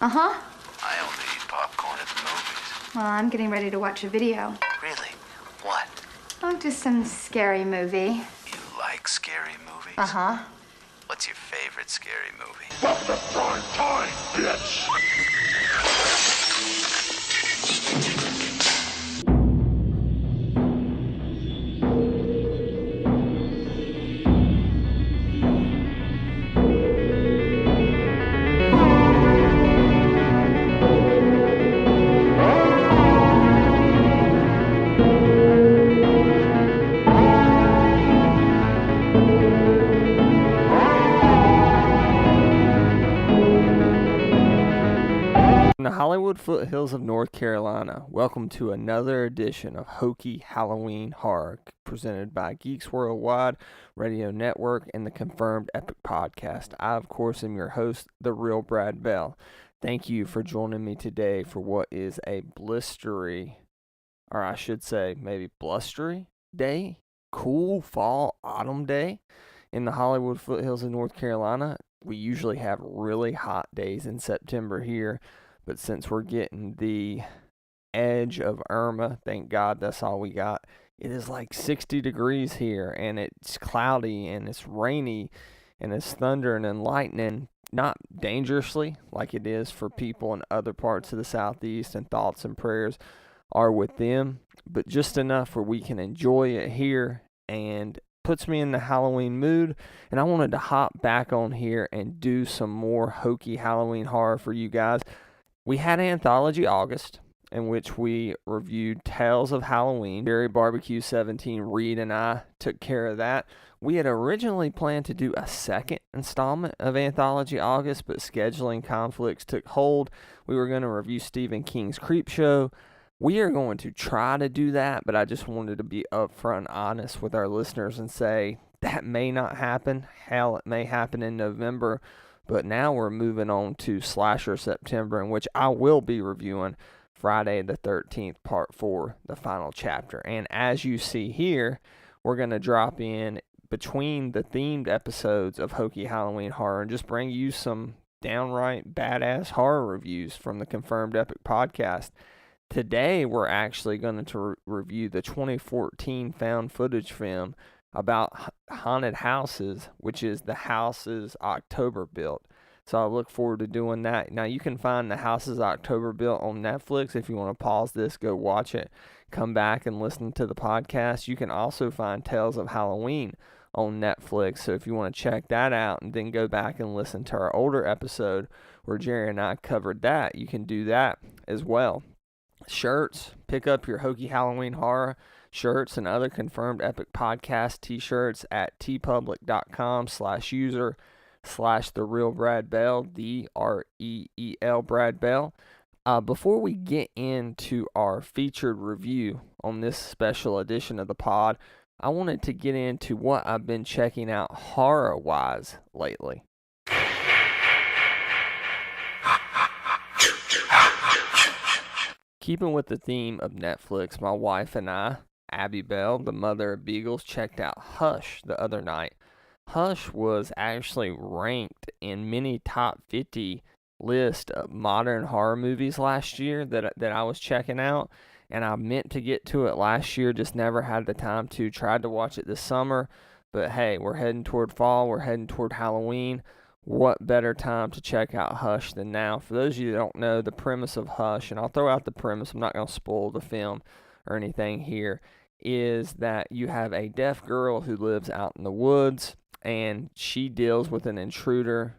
Uh-huh. I only eat popcorn at the movies. Well, I'm getting ready to watch a video. Really? What? Oh, just some scary movie. You like scary movies? Uh-huh. What's your favorite scary movie? Welcome to prime time, bitch! From the Hollywood foothills of North Carolina, welcome to another edition of Hokey Halloween Horror, presented by Geeks Worldwide Radio Network and the Confirmed Epic Podcast. I, of course, am your host, the real Brad Bell. Thank you for joining me today for what is a blistery, or I should say maybe blustery day, cool fall autumn day in the Hollywood foothills of North Carolina. We usually have really hot days in September here. But since we're getting the edge of Irma, thank God that's all we got, it is like 60 degrees here, and it's cloudy, and it's rainy, and it's thundering and lightning, not dangerously like it is for people in other parts of the Southeast, and thoughts and prayers are with them, but just enough where we can enjoy it here, and puts me in the Halloween mood, and I wanted to hop back on here and do some more hokey Halloween horror for you guys. We had Anthology August, in which we reviewed Tales of Halloween. Jerry Barbecue 17, Reed, and I took care of that. We had originally planned to do a second installment of Anthology August, but scheduling conflicts took hold. We were going to review Stephen King's Creepshow. We are going to try to do that, but I just wanted to be upfront and honest with our listeners and say that may not happen. Hell, it may happen in November. But now we're moving on to Slasher September, in which I will be reviewing Friday the 13th, Part 4, the final chapter. And as you see here, we're going to drop in between the themed episodes of Hokey Halloween Horror and just bring you some downright badass horror reviews from the Confirmed Epic Podcast. Today, we're actually going to review the 2014 found footage film about haunted houses, which is The Houses October Built. So I look forward to doing that. Now, you can find The Houses October Built on Netflix. If you want to pause this, go watch it, come back and listen to the podcast. You can also find Tales of Halloween on Netflix. So if you want to check that out and then go back and listen to our older episode where Jerry and I covered that, you can do that as well. Shirts, pick up your Hokey Halloween Horror shirts and other Confirmed Epic Podcast t-shirts at tpublic.com/user/TheRealBradBell, DREEL Brad Bell. Before we get into our featured review on this special edition of the pod, I wanted to get into what I've been checking out horror-wise lately. Keeping with the theme of Netflix, my wife and I, Abby Bell, the mother of Beagles, checked out Hush the other night. Hush was actually ranked in many top 50 list of modern horror movies last year that I was checking out, and I meant to get to it last year, just never had the time to. Tried to watch it this summer, but hey, we're heading toward fall, we're heading toward Halloween. What better time to check out Hush than now? For those of you that don't know, the premise of Hush, and I'll throw out the premise, I'm not going to spoil the film or anything here, is that you have a deaf girl who lives out in the woods, and she deals with an intruder,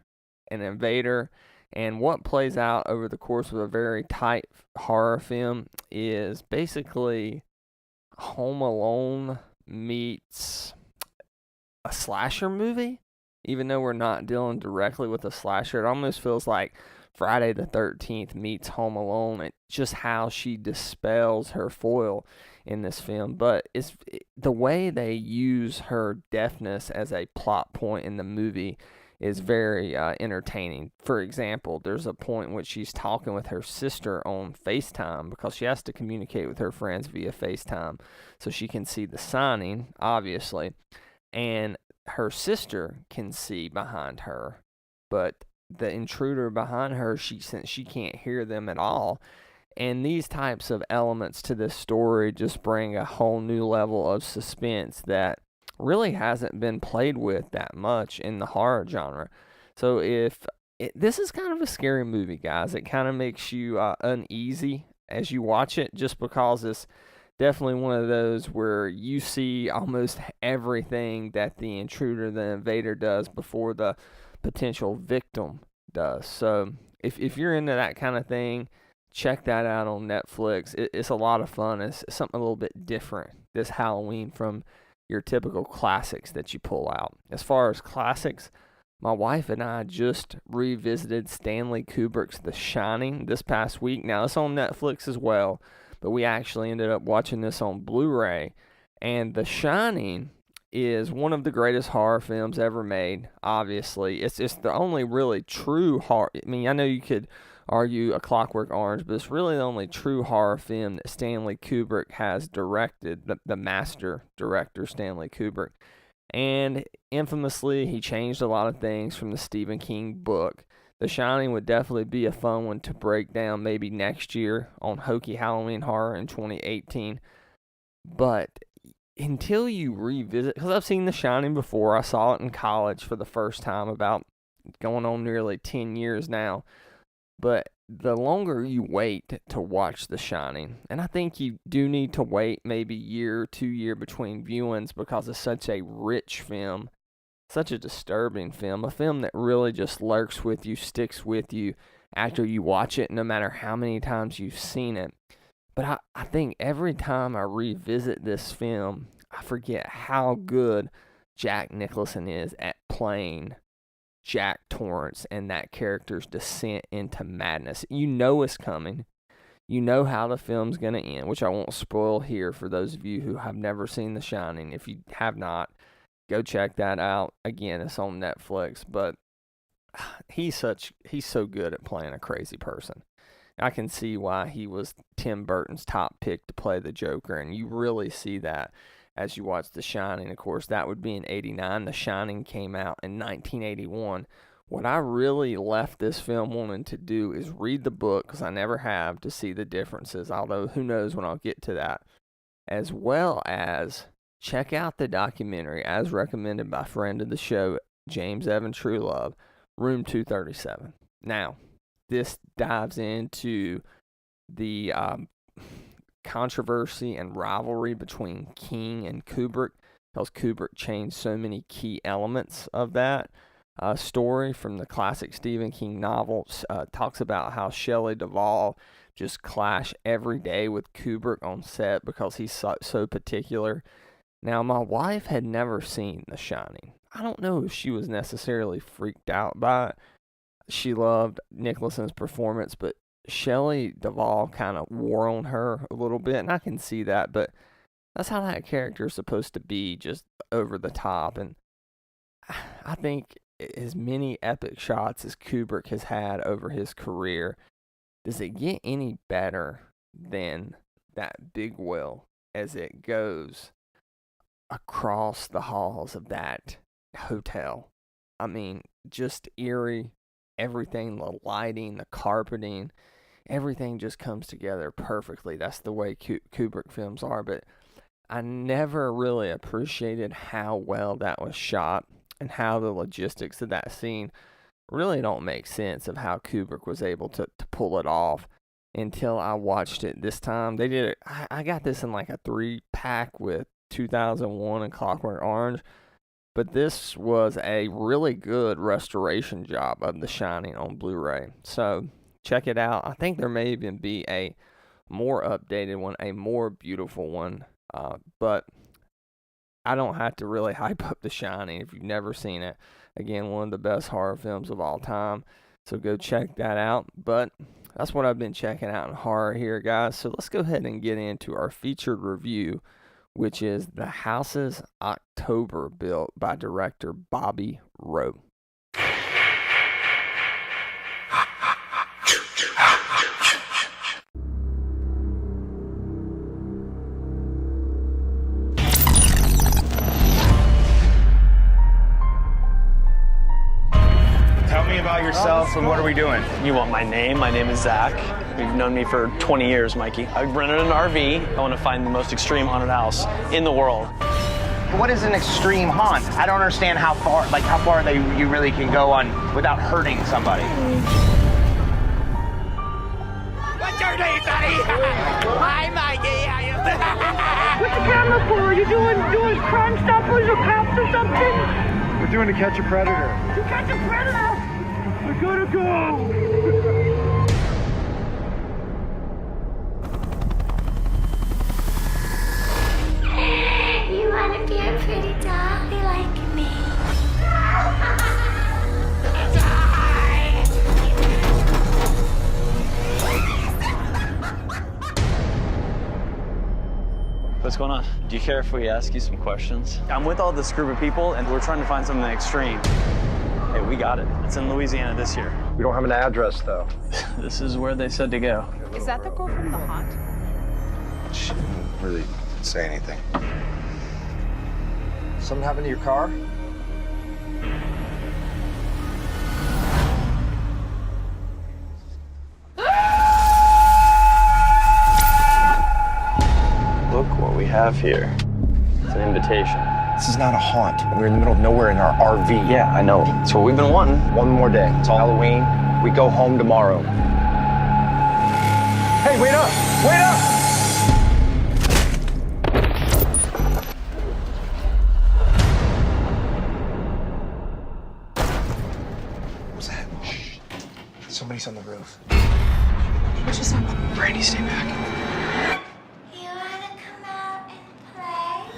an invader, and what plays out over the course of a very tight horror film is basically Home Alone meets a slasher movie. Even though we're not dealing directly with a slasher, it almost feels like Friday the 13th meets Home Alone. It's just how she dispels her foil in this film. But the way they use her deafness as a plot point in the movie is very entertaining. For example, there's a point in which she's talking with her sister on FaceTime because she has to communicate with her friends via FaceTime so she can see the signing, obviously. And her sister can see behind her, but the intruder behind her, since she can't hear them at all. And these types of elements to this story just bring a whole new level of suspense that really hasn't been played with that much in the horror genre. So this is kind of a scary movie, guys. It kind of makes you uneasy as you watch it, just because it's definitely one of those where you see almost everything that the intruder, the invader, does before the potential victim does. So if you're into that kind of thing, check that out on Netflix. It's a lot of fun. It's something a little bit different this Halloween from your typical classics that you pull out. As far as classics, my wife and I just revisited Stanley Kubrick's The Shining this past week. Now, it's on Netflix as well, but we actually ended up watching this on Blu-ray. And The Shining is one of the greatest horror films ever made, obviously. It's the only really true horror. I mean, I know you could argue A Clockwork Orange, but it's really the only true horror film that Stanley Kubrick has directed, the master director Stanley Kubrick. And infamously, he changed a lot of things from the Stephen King book. The Shining would definitely be a fun one to break down maybe next year on Hokey Halloween Horror in 2018. But until you revisit, because I've seen The Shining before, I saw it in college for the first time about going on nearly 10 years now. But the longer you wait to watch The Shining, and I think you do need to wait maybe a year or 2 years between viewings because it's such a rich film, such a disturbing film, a film that really just lurks with you, sticks with you after you watch it, no matter how many times you've seen it. But I think every time I revisit this film, I forget how good Jack Nicholson is at playing Jack Torrance and that character's descent into madness. You know it's coming. You know how the film's going to end, which I won't spoil here for those of you who have never seen The Shining. If you have not, go check that out. Again, it's on Netflix, but he's so good at playing a crazy person. I can see why he was Tim Burton's top pick to play the Joker, and you really see that as you watch The Shining. Of course, that would be in 89. The Shining came out in 1981. What I really left this film wanting to do is read the book, because I never have, to see the differences, although who knows when I'll get to that, as well as check out the documentary as recommended by friend of the show, James Evan Truelove, Room 237. Now, this dives into the controversy and rivalry between King and Kubrick, because Kubrick changed so many key elements of that story from the classic Stephen King novels. Talks about how Shelley Duvall just clashed every day with Kubrick on set because he's so particular. Now, my wife had never seen The Shining. I don't know if she was necessarily freaked out by it. She loved Nicholson's performance, but Shelley Duvall kind of wore on her a little bit, and I can see that, but that's how that character is supposed to be, just over the top. And I think as many epic shots as Kubrick has had over his career, does it get any better than that big wheel as it goes across the halls of that hotel? I mean, just eerie. Everything, the lighting, the carpeting, everything just comes together perfectly. That's the way Kubrick films are. But I never really appreciated how well that was shot and how the logistics of that scene really don't make sense of how Kubrick was able to pull it off until I watched it this time. They did it. I got this in like a 3-pack with 2001 and Clockwork Orange. But this was a really good restoration job of The Shining on Blu-ray. So check it out. I think there may even be a more updated one, a more beautiful one. But I don't have to really hype up The Shining if you've never seen it. Again, one of the best horror films of all time. So go check that out. But that's what I've been checking out in horror here, guys. So let's go ahead and get into our featured review, which is The Houses October, built by director Bobby Rowe. Tell me about yourself, and what are we doing? You want my name? My name is Zach. You've known me for 20 years, Mikey. I rented an RV. I want to find the most extreme haunted house in the world. What is an extreme haunt? I don't understand how far you really can go on without hurting somebody. What's your name, buddy? Hi, Mikey. How you What's the camera for? Are you doing Crime Stoppers or cops or something? We're doing To Catch a Predator. To Catch a Predator! I gotta go! You wanna be a pretty dolly like me? What's going on? Do you care if we ask you some questions? I'm with all this group of people, and we're trying to find something extreme. Hey, we got it. It's in Louisiana this year. We don't have an address, though. This is where they said to go. Is that the girl from The Haunt? She didn't really say anything. Something happened to your car? Look what we have here. It's an invitation. This is not a haunt. We're in the middle of nowhere in our RV. Yeah, I know. It's what we've been wanting. One more day. It's Halloween. We go home tomorrow. Hey, wait up! Wait up! What's that? Shh. Somebody's on the roof. What's your song? Brandy, stay back. You wanna come out and play?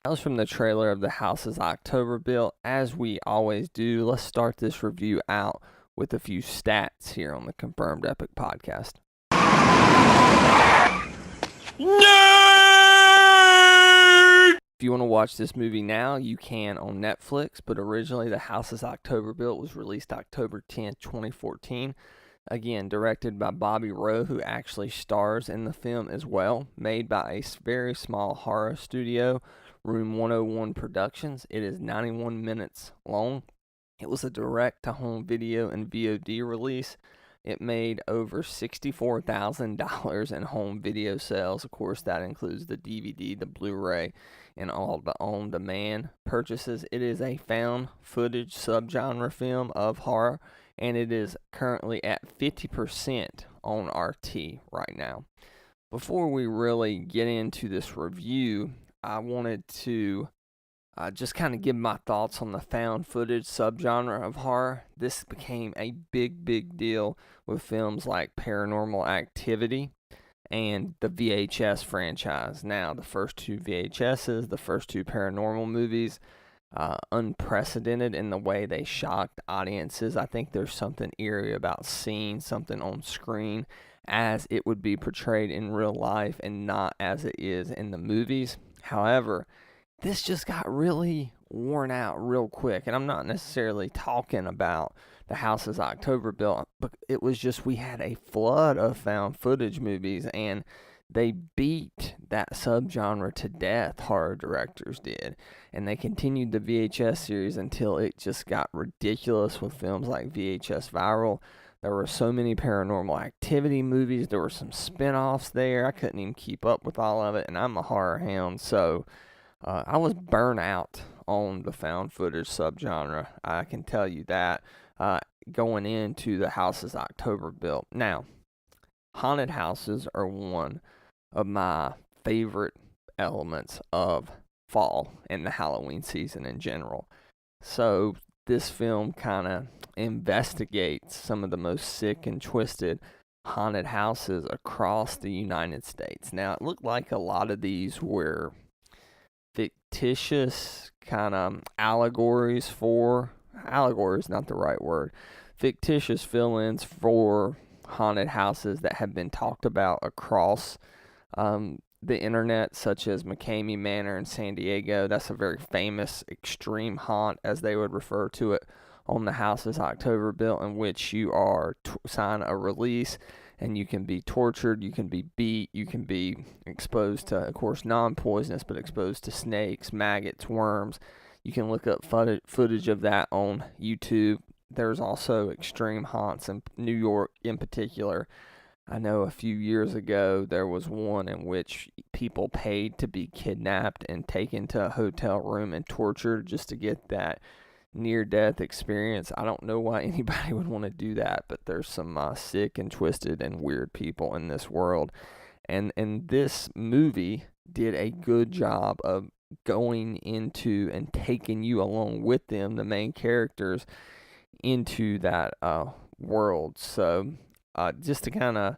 That was from the trailer of The House is October Built. As we always do, let's start this review out with a few stats here on the Confirmed Epic podcast. If you want to watch this movie now, you can on Netflix, but originally The House is October Built was released October 10th, 2014. Again, directed by Bobby Rowe, who actually stars in the film as well. Made by a very small horror studio, Room 101 Productions. It is 91 minutes long. It was a direct-to-home video and VOD release. It made over $64,000 in home video sales. Of course, that includes the DVD, the Blu-ray, and all the on-demand purchases. It is a found footage subgenre film of horror, and it is currently at 50% on RT right now. Before we really get into this review, I wanted to just kind of give my thoughts on the found footage subgenre of horror. This became a big deal with films like Paranormal Activity and the VHS franchise. Now, the first two VHSs, the first two paranormal movies, unprecedented in the way they shocked audiences. I think there's something eerie about seeing something on screen as it would be portrayed in real life and not as it is in the movies. However, this just got really worn out real quick, and I'm not necessarily talking about The House is October Built, but it was just we had a flood of found footage movies, and they beat that subgenre to death, horror directors did, and they continued the VHS series until it just got ridiculous with films like VHS Viral. There were so many Paranormal Activity movies. There were some spin-offs there. I couldn't even keep up with all of it, and I'm a horror hound, so I was burnt out on the found footage subgenre. I can tell you that going into The House is October Built. Now, haunted houses are one of my favorite elements of fall and the Halloween season in general. So this film kind of investigates some of the most sick and twisted haunted houses across the United States. Now, it looked like a lot of these were fictitious kind of allegories, not the right word, fictitious fill-ins for haunted houses that have been talked about across the internet, such as McCamey Manor in San Diego. That's a very famous extreme haunt, as they would refer to it on the house is October built, in which you are sign a release, and you can be tortured, you can be beat, you can be exposed to, of course, non-poisonous, but exposed to snakes, maggots, worms. You can look up footage of that on YouTube. There's also extreme haunts in New York in particular. I know a few years ago there was one in which people paid to be kidnapped and taken to a hotel room and tortured just to get that near-death experience. I don't know why anybody would want to do that, but there's some sick and twisted and weird people in this world. And this movie did a good job of going into and taking you along with them, the main characters, into that world. So just to kind of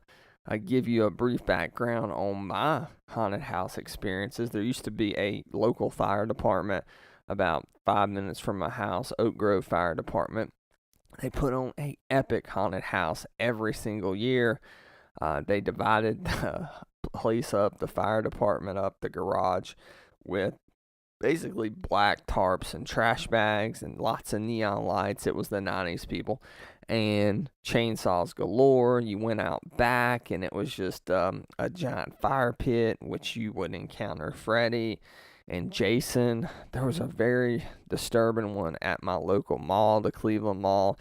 give you a brief background on my haunted house experiences, there used to be a local fire department about 5 minutes from my house, Oak Grove Fire Department. They put on a epic haunted house every single year. They divided the place up, the fire department up, the garage, with basically black tarps and trash bags and lots of neon lights. It was the 90s, people. And chainsaws galore. You went out back, and it was just a giant fire pit, which you would encounter Freddy and Jason. There was a very disturbing one at my local mall, the Cleveland Mall,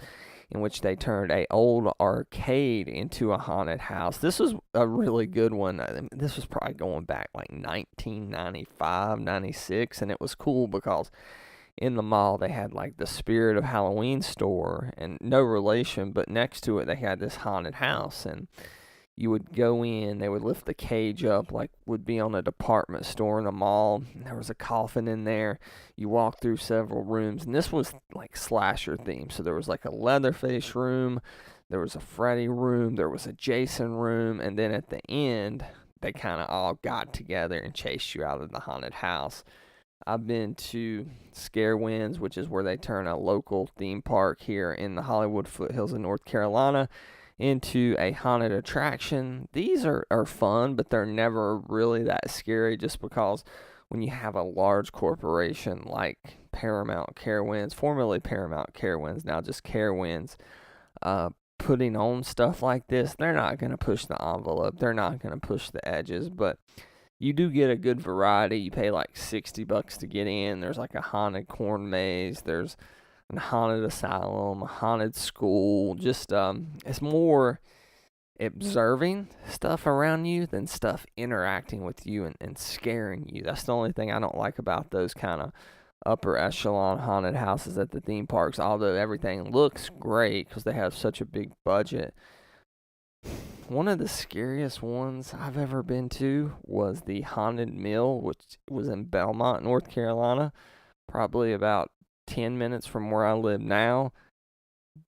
in which they turned a old arcade into a haunted house. This was a really good one. This was probably going back like 1995, 96, and it was cool because in the mall they had like the Spirit of Halloween store, and no relation, but next to it they had this haunted house, and you would go in, they would lift the cage up like would be on a department store in the mall. There was a coffin in there. You walk through several rooms, and this was like slasher themed. So there was like a Leatherface room, there was a Freddy room, there was a Jason room, and then at the end, they kind of all got together and chased you out of the haunted house. I've been to Scare Winds, which is where they turn a local theme park here in the Hollywood foothills of North Carolina into a haunted attraction. These are fun, but they're never really that scary, just because when you have a large corporation like Paramount Carowinds, formerly Paramount Carowinds, now just Carowinds, putting on stuff like this, they're not going to push the envelope. They're not going to push the edges, but you do get a good variety. You pay like $60 to get in. There's like a haunted corn maze. There's a haunted asylum, a haunted school. Just it's more observing stuff around you than stuff interacting with you and scaring you. That's the only thing I don't like about those kind of upper echelon haunted houses at the theme parks, although everything looks great because they have such a big budget. One of the scariest ones I've ever been to was the Haunted Mill, which was in Belmont, North Carolina, probably about 10 minutes from where I live now.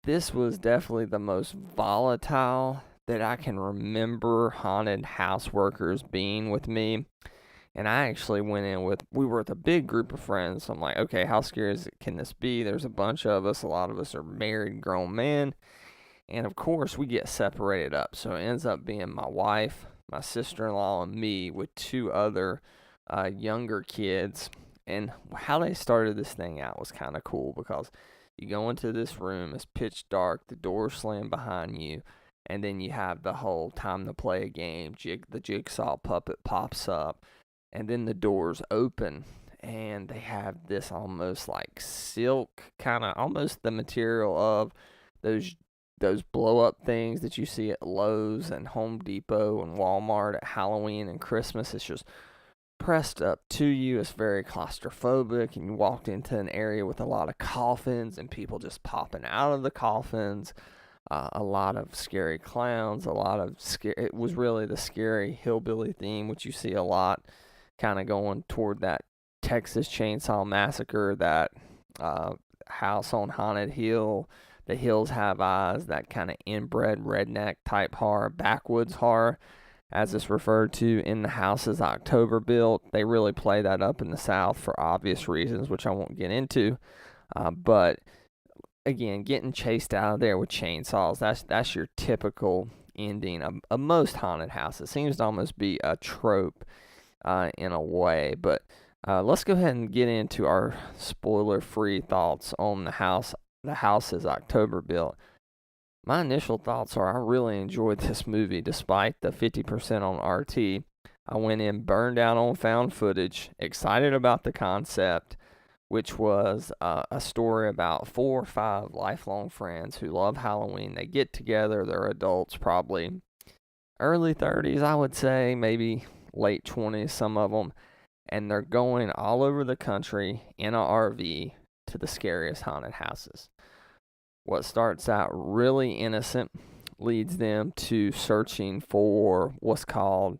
This was definitely the most volatile that I can remember haunted house workers being with me. And I actually went in we were with a big group of friends. So I'm like, okay, how scary can this be? There's a bunch of us. A lot of us are married, grown men. And of course, we get separated up. So it ends up being my wife, my sister-in-law, and me with two other younger kids. And how they started this thing out was kind of cool, because you go into this room, it's pitch dark, the doors slam behind you, and then you have the whole time to play a game. The jigsaw puppet pops up, and then the doors open, and they have this almost like silk, kind of almost the material of those blow-up things that you see at Lowe's and Home Depot and Walmart at Halloween and Christmas. It's just pressed up to you. It's very claustrophobic, and you walked into an area with a lot of coffins and people just popping out of the coffins. A lot of scary clowns, it was really the scary hillbilly theme, which you see a lot, kind of going toward that Texas Chainsaw Massacre, that House on Haunted Hill, The Hills Have Eyes, that kind of inbred redneck type horror, backwoods horror, as it's referred to in the house is October built. They really play that up in the South for obvious reasons, which I won't get into. But again, getting chased out of there with chainsaws, that's your typical ending of most haunted houses. It seems to almost be a trope in a way. But let's go ahead and get into our spoiler-free thoughts on the house The House is October built. My initial thoughts are I really enjoyed this movie despite the 50% on RT. I went in burned out on found footage, excited about the concept, which was a story about 4 or 5 lifelong friends who love Halloween. They get together, they're adults, probably early 30s, I would say, maybe late 20s, some of them, and they're going all over the country in a RV to the scariest haunted houses. What starts out really innocent leads them to searching for what's called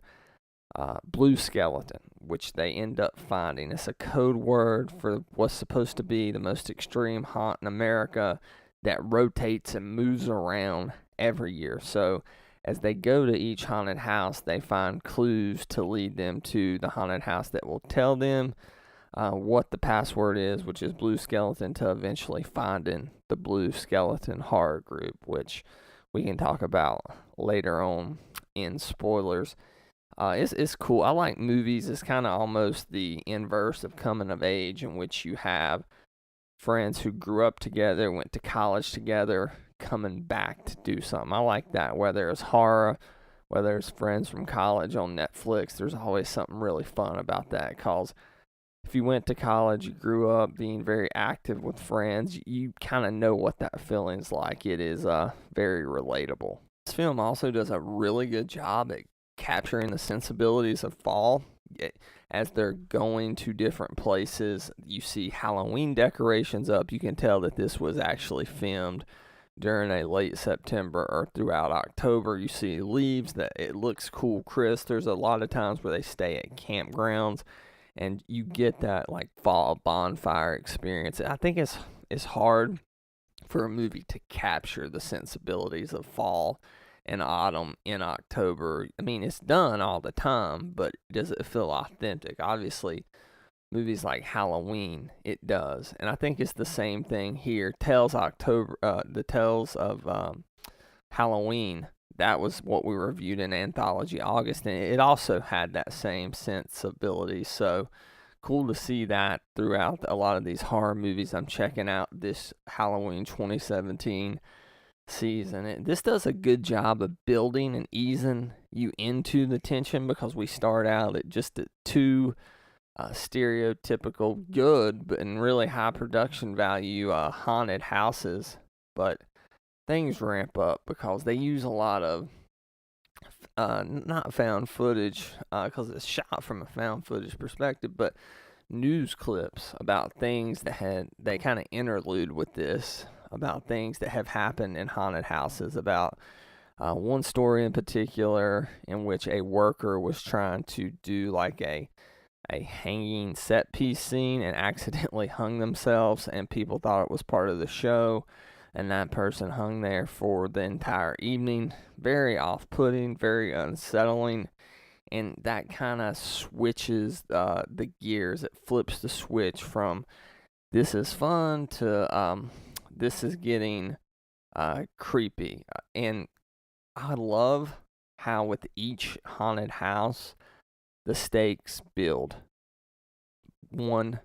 blue skeleton, which they end up finding. It's a code word for what's supposed to be the most extreme haunt in America that rotates and moves around every year. So as they go to each haunted house, they find clues to lead them to the haunted house that will tell them what the password is, which is blue skeleton, to eventually finding the blue skeleton horror group, which we can talk about later on in spoilers. It's cool. I like movies. It's kind of almost the inverse of coming of age, in which you have friends who grew up together, went to college together, coming back to do something. I like that. Whether it's horror, whether it's friends from college on Netflix, there's always something really fun about that, because if you went to college, you grew up being very active with friends, you kind of know what that feeling's like. It is very relatable. This film also does a really good job at capturing the sensibilities of fall. As they're going to different places, you see Halloween decorations up. You can tell that this was actually filmed during a late September or throughout October. You see leaves, that it looks cool, crisp. There's a lot of times where they stay at campgrounds, and you get that like fall bonfire experience. I think it's hard for a movie to capture the sensibilities of fall and autumn in October. I mean, it's done all the time, but does it feel authentic? Obviously, movies like Halloween, it does. And I think it's the same thing here. The Tales of Halloween, that was what we reviewed in Anthology August, and it also had that same sensibility. So cool to see that throughout a lot of these horror movies I'm checking out this Halloween 2017 season. This does a good job of building and easing you into the tension, because we start out at just at 2 stereotypical good but in really high production value haunted houses, but things ramp up because they use a lot of not found footage, because it's shot from a found footage perspective, but news clips about things that they kind of interlude with this, about things that have happened in haunted houses. About one story in particular in which a worker was trying to do like a hanging set piece scene and accidentally hung themselves, and people thought it was part of the show, and that person hung there for the entire evening. Very off-putting, very unsettling, and that kind of switches the gears. It flips the switch from this is fun to this is getting creepy. And I love how with each haunted house, the stakes build one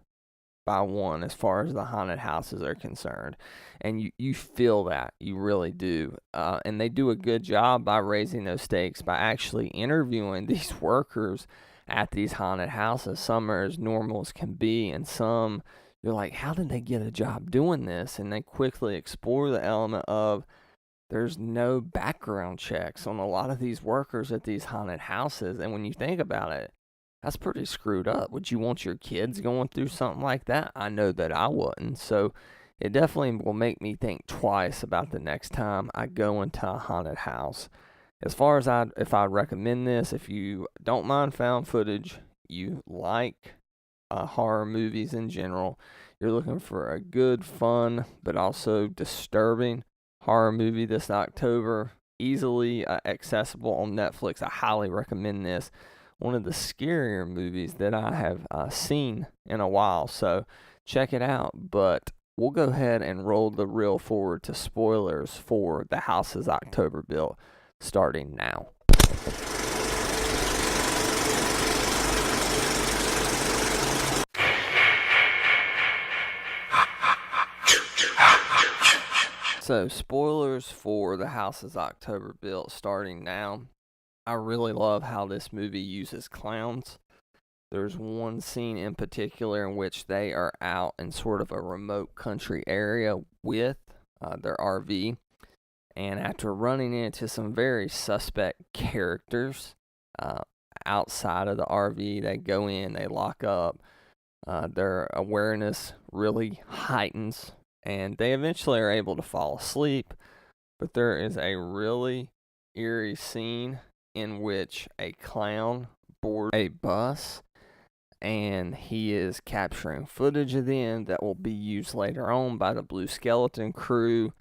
by one as far as the haunted houses are concerned. And you feel that. You really do. And they do a good job by raising those stakes by actually interviewing these workers at these haunted houses. Some are as normal as can be, and some you're like, how did they get a job doing this? And they quickly explore the element of there's no background checks on a lot of these workers at these haunted houses. And when you think about it, that's pretty screwed up. Would you want your kids going through something like that? I know that I wouldn't. So it definitely will make me think twice about the next time I go into a haunted house. As far as if I recommend this, if you don't mind found footage, you like horror movies in general, you're looking for a good, fun, but also disturbing horror movie this October, easily accessible on Netflix, I highly recommend this. One of the scarier movies that I have seen in a while, so check it out. But we'll go ahead and roll the reel forward to spoilers for The House is October Built, starting now. So, spoilers for The House is October Built starting now. I really love how this movie uses clowns. There's one scene in particular in which they are out in sort of a remote country area with their RV. And after running into some very suspect characters outside of the RV, they go in, they lock up. Their awareness really heightens, and they eventually are able to fall asleep. But there is a really eerie scene in which a clown boards a bus, and he is capturing footage of them that will be used later on by the Blue Skeleton crew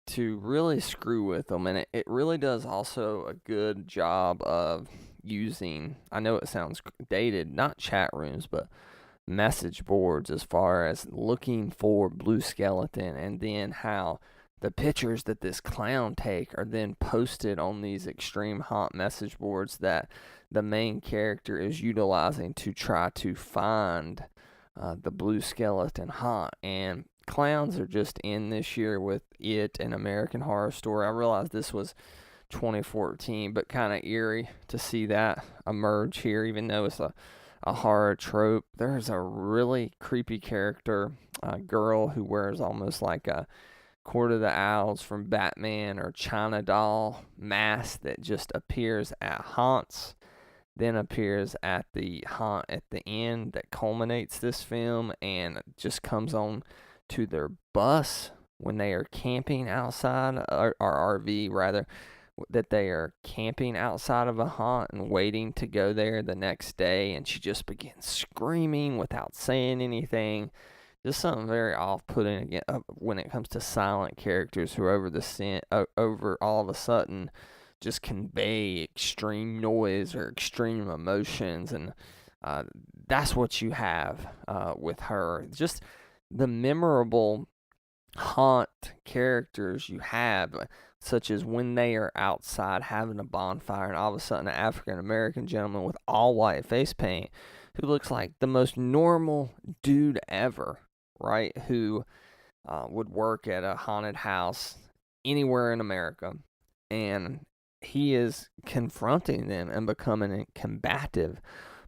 to really screw with them. And it really does also a good job of using, I know it sounds dated, not chat rooms, but message boards, as far as looking for Blue Skeleton, and then how the pictures that this clown take are then posted on these extreme haunt message boards that the main character is utilizing to try to find the Blue Skeleton haunt. And clowns are just in this year with It and American Horror Story. I realized this was 2014, but kind of eerie to see that emerge here, even though it's a horror trope. There's a really creepy character, a girl who wears almost like a Court of the Owls from Batman or China doll mask that just appears at haunts, then appears at the haunt at the end that culminates this film, and just comes on to their bus when they are camping outside, or RV rather, that they are camping outside of a haunt and waiting to go there the next day, and she just begins screaming without saying anything. Just something very off-putting again when it comes to silent characters who over all of a sudden just convey extreme noise or extreme emotions, and that's what you have with her. Just the memorable haunt characters you have, such as when they are outside having a bonfire, and all of a sudden an African American gentleman with all white face paint who looks like the most normal dude ever, right? Who would work at a haunted house anywhere in America, and he is confronting them and becoming combative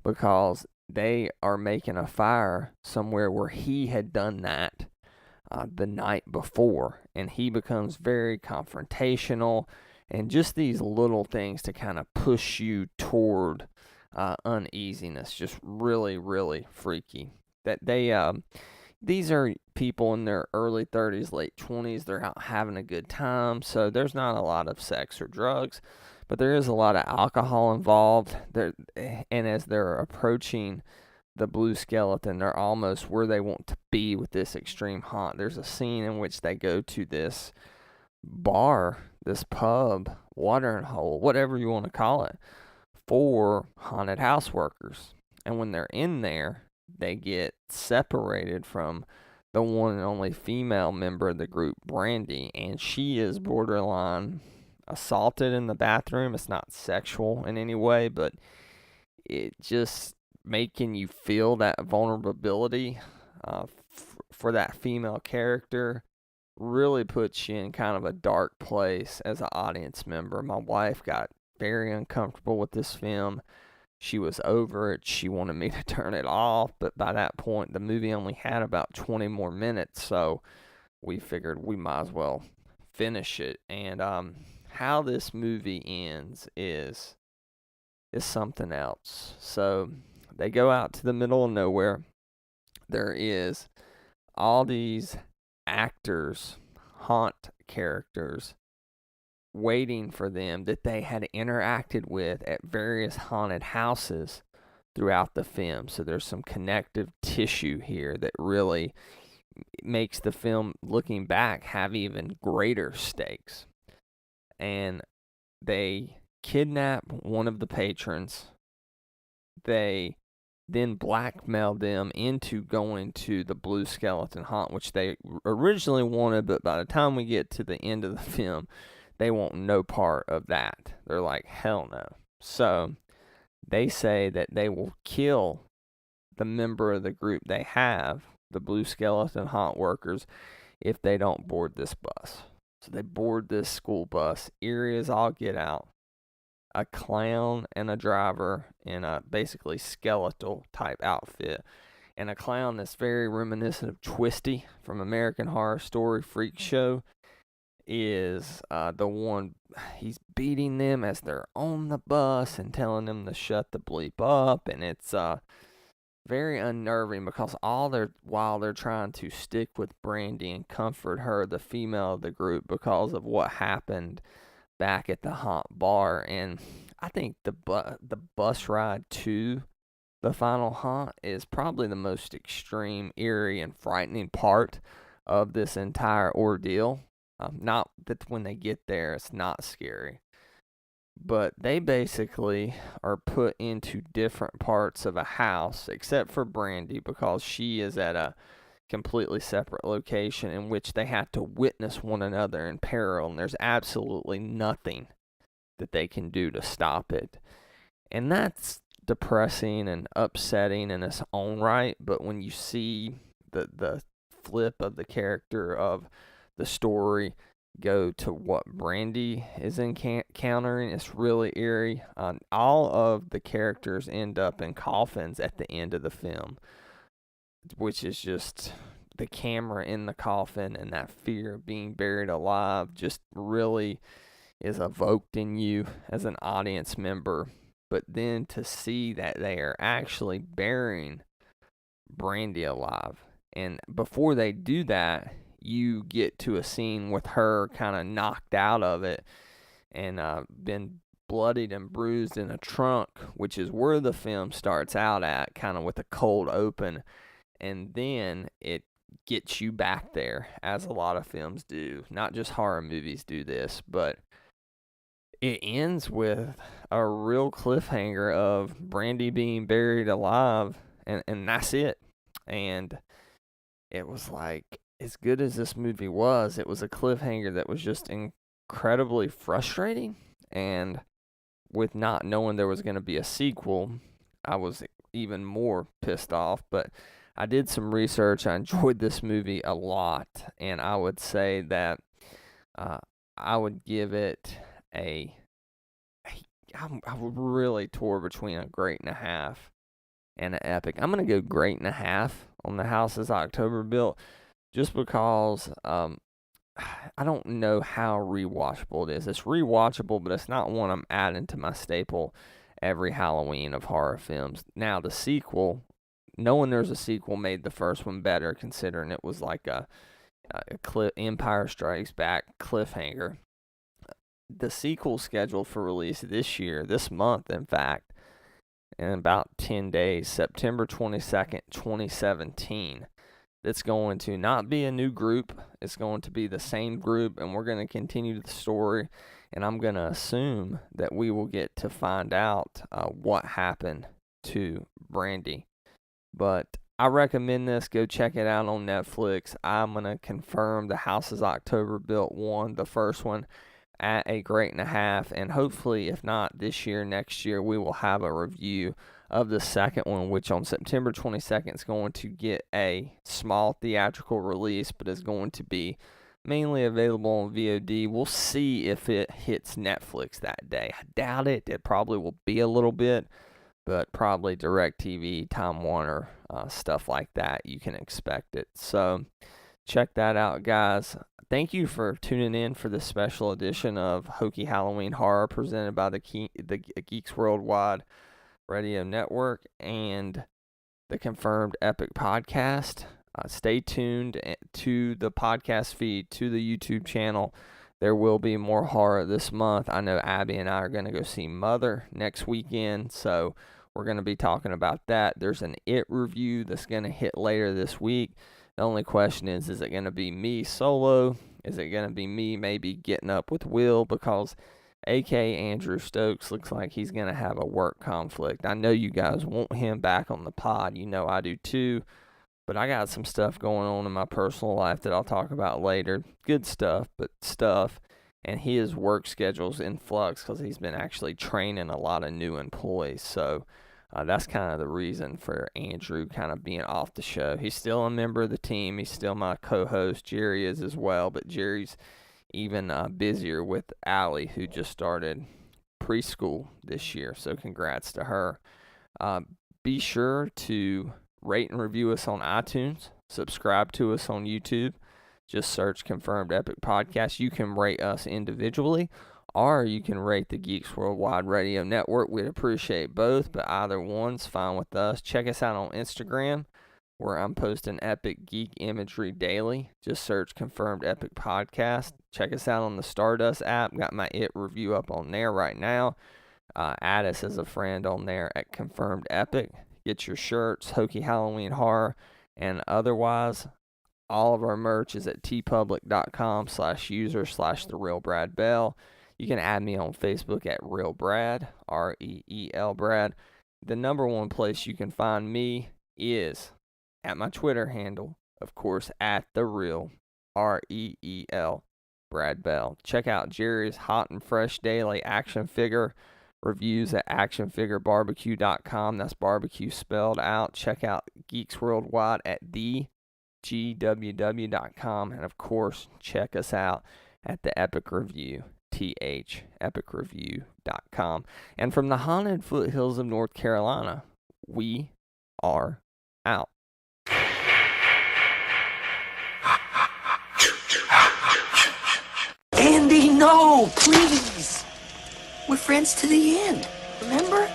because they are making a fire somewhere where he had done that the night before, and he becomes very confrontational, and just these little things to kind of push you toward uneasiness. Just really, really freaky. That these are people in their early 30s, late 20s. They're out having a good time, so there's not a lot of sex or drugs, but there is a lot of alcohol involved. And as they're approaching the Blue Skeleton, they're almost where they want to be with this extreme haunt. There's a scene in which they go to this bar, this pub, watering hole, whatever you want to call it, for haunted house workers. And when they're in there, they get separated from the one and only female member of the group, Brandy, and she is borderline assaulted in the bathroom. It's not sexual in any way, but it just making you feel that vulnerability for that female character really puts you in kind of a dark place as an audience member. My wife got very uncomfortable with this film. She was over it. She wanted me to turn it off, but by that point, the movie only had about 20 more minutes, so we figured we might as well finish it. And how this movie ends is something else. So they go out to the middle of nowhere. There is all these actors, haunt characters, waiting for them that they had interacted with at various haunted houses throughout the film. So there's some connective tissue here that really makes the film, looking back, have even greater stakes. And they kidnap one of the patrons. They then blackmail them into going to the Blue Skeleton haunt, which they originally wanted, but by the time we get to the end of the film, they want no part of that. They're like, hell no. So they say that they will kill the member of the group they have, the Blue Skeleton haunt workers, if they don't board this bus. So they board this school bus, eerie as all get out. A clown and a driver in a basically skeletal type outfit. And a clown that's very reminiscent of Twisty from American Horror Story Freak Show is the one, he's beating them as they're on the bus and telling them to shut the bleep up. And it's very unnerving because while they're trying to stick with Brandy and comfort her, the female of the group, because of what happened back at the haunt bar. And I think the bus ride to the final haunt is probably the most extreme, eerie, and frightening part of this entire ordeal. Not that when they get there, it's not scary. But they basically are put into different parts of a house, except for Brandy, because she is at a completely separate location in which they have to witness one another in peril, and there's absolutely nothing that they can do to stop it. And that's depressing and upsetting in its own right, but when you see the flip of the character of the story go to what Brandy is encountering, it's really eerie. All of the characters end up in coffins at the end of the film, which is just the camera in the coffin and that fear of being buried alive just really is evoked in you as an audience member. But then to see that they are actually burying Brandy alive, and before they do that, you get to a scene with her kind of knocked out of it and been bloodied and bruised in a trunk, which is where the film starts out at, kind of with a cold open, and then it gets you back there, as a lot of films do. Not just horror movies do this, but it ends with a real cliffhanger of Brandy being buried alive, and that's it. And it was like, as good as this movie was, it was a cliffhanger that was just incredibly frustrating. And with not knowing there was going to be a sequel, I was even more pissed off. But I did some research. I enjoyed this movie a lot, and I would say that I would give it I really tore between a great and a half and an epic. I'm going to go great and a half on The House is October Built, just because I don't know how rewatchable it is. It's rewatchable, but it's not one I'm adding to my staple every Halloween of horror films. Now, the sequel, knowing there's a sequel made the first one better, considering it was like a Empire Strikes Back cliffhanger. The sequel scheduled for release this month, in fact, in about 10 days, September 22nd, 2017. It's going to not be a new group. It's going to be the same group, and we're going to continue the story, and I'm going to assume that we will get to find out what happened to Brandy. But I recommend this. Go check it out on Netflix. I'm going to confirm The House is October Built 1, the first one, at a great and a half, and hopefully, if not this year, next year, we will have a review of the second one, which on September 22nd is going to get a small theatrical release, but is going to be mainly available on VOD. We'll see if it hits Netflix that day. I doubt it. It probably will be a little bit, but probably DirecTV, Time Warner, stuff like that. You can expect it. So check that out, guys. Thank you for tuning in for this special edition of Hokey Halloween Horror presented by the Geeks Worldwide Radio Network and the Confirmed Epic Podcast. Stay tuned to the podcast feed, to the YouTube channel. There will be more horror this month. I know Abby and I are going to go see Mother next weekend, so we're going to be talking about that. There's an It review that's going to hit later this week. The only question is it going to be me solo? Is it going to be me maybe getting up with Will? Because AK Andrew Stokes looks like he's going to have a work conflict. I know you guys want him back on the pod. You know I do too. But I got some stuff going on in my personal life that I'll talk about later. Good stuff, but stuff. And his work schedule's in flux because he's been actually training a lot of new employees. So that's kind of the reason for Andrew kind of being off the show. He's still a member of the team. He's still my co-host. Jerry is as well, but Jerry's even busier with Allie, who just started preschool this year. So congrats to her. Be sure to rate and review us on iTunes. Subscribe to us on YouTube. Just search Confirmed Epic Podcast. You can rate us individually, or you can rate the Geeks Worldwide Radio Network. We'd appreciate both, but either one's fine with us. Check us out on Instagram, where I'm posting epic geek imagery daily. Just search Confirmed Epic Podcast. Check us out on the Stardust app. Got my It review up on there right now. Add us as a friend on there at Confirmed Epic. Get your shirts, Hokey Halloween Horror, and otherwise, all of our merch is at tpublic.com/user/TheRealBradBell. You can add me on Facebook at Real Brad, REEL Brad. The number one place you can find me is at my Twitter handle, of course, at The Real, REEL Brad Bell. Check out Jerry's Hot and Fresh Daily Action Figure reviews at actionfigurebarbecue.com. That's barbecue spelled out. Check out Geeks Worldwide at thegww.com. And, of course, check us out at the Epic Review, epicreview.com. And from the haunted foothills of North Carolina, we are out. Andy, no, please. We're friends to the end, remember?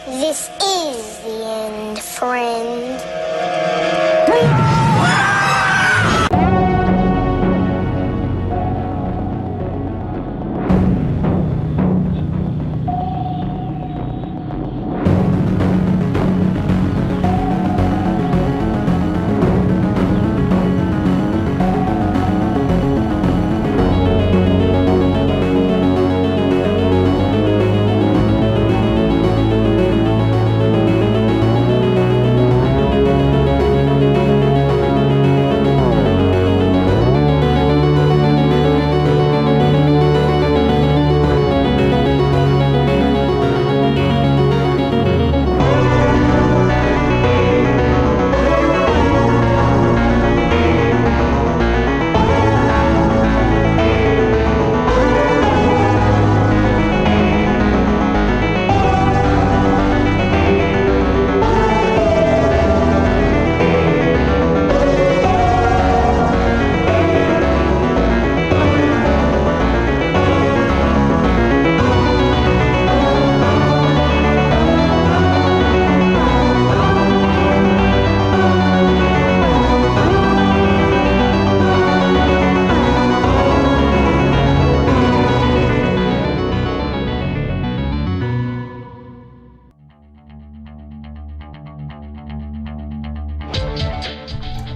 This is the end, friend.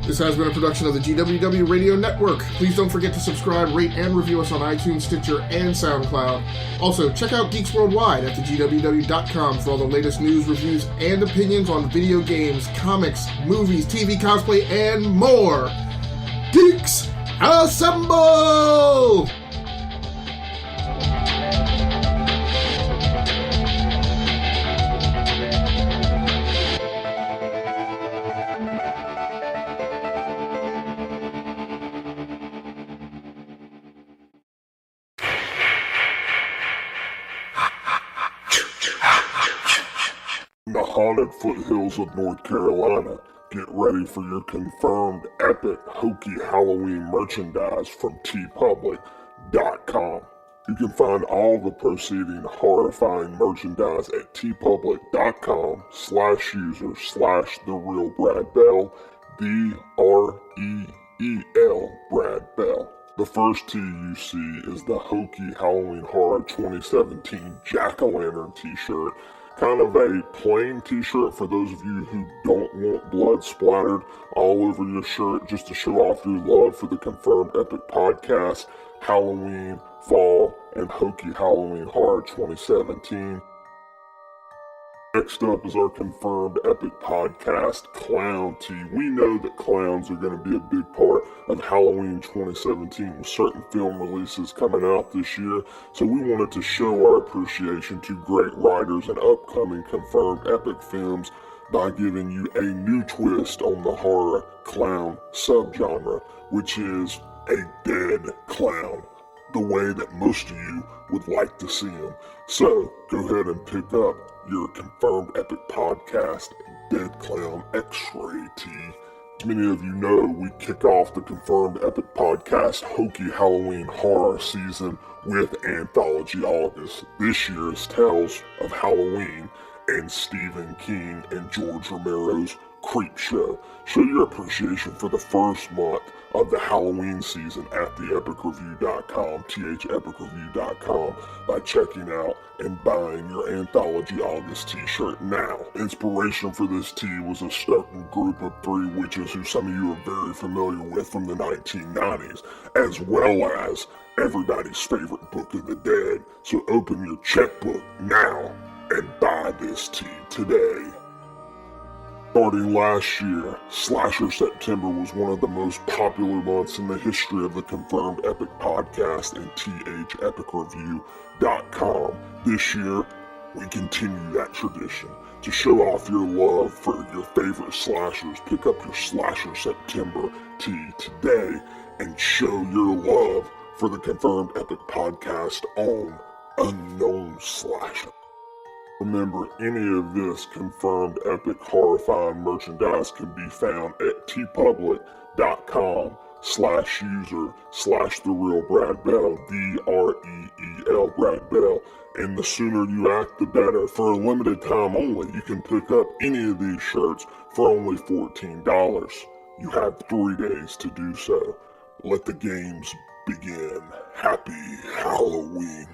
This has been a production of the GWW Radio Network. Please don't forget to subscribe, rate, and review us on iTunes, Stitcher, and SoundCloud. Also, check out Geeks Worldwide at thegww.com for all the latest news, reviews, and opinions on video games, comics, movies, TV, cosplay, and more. Geeks Assemble! The haunted foothills of North Carolina. Get ready for your confirmed epic Hokey Halloween merchandise from tpublic.com. You can find all the preceding horrifying merchandise at tpublic.com/user/TheRealBradBell, BREEL Brad Bell. The first T you see is the Hokey Halloween Horror 2017 Jack-O-Lantern t-shirt. Kind of a plain t-shirt for those of you who don't want blood splattered all over your shirt, just to show off your love for the Confirmed Epic Podcast, Halloween, Fall, and Hokey Halloween Horror 2017. Next up is our Confirmed Epic Podcast Clown Tee. We know that clowns are going to be a big part of Halloween 2017 with certain film releases coming out this year, so we wanted to show our appreciation to great writers and upcoming Confirmed Epic films by giving you a new twist on the horror clown subgenre, which is a dead clown. the way that most of you would like to see them. So go ahead and pick up your Confirmed Epic Podcast Dead Clown X-Ray tee. As many of you know, we kick off the Confirmed Epic Podcast Hokey Halloween Horror season with Anthology August. This year's Tales of Halloween and Stephen King and George Romero's Creep Show. Show your appreciation for the first month of the Halloween season at theepicreview.com, thepicreview.com, by checking out and buying your Anthology August t-shirt now. Inspiration for this tee was a certain group of three witches who some of you are very familiar with from the 1990s, as well as everybody's favorite Book of the Dead. So open your checkbook now and buy this tee today. Starting last year, Slasher September was one of the most popular months in the history of the Confirmed Epic Podcast and thepicreview.com. This year, we continue that tradition. To show off your love for your favorite slashers, pick up your Slasher September tee today and show your love for the Confirmed Epic Podcast on Unknown Slasher. Remember, any of this Confirmed Epic Horrifying merchandise can be found at tpublic.com/user/TheRealBradBell, DREEL Brad Bell. And the sooner you act, the better. For a limited time only, you can pick up any of these shirts for only $14. You have 3 days to do so. Let the games begin. Happy Halloween.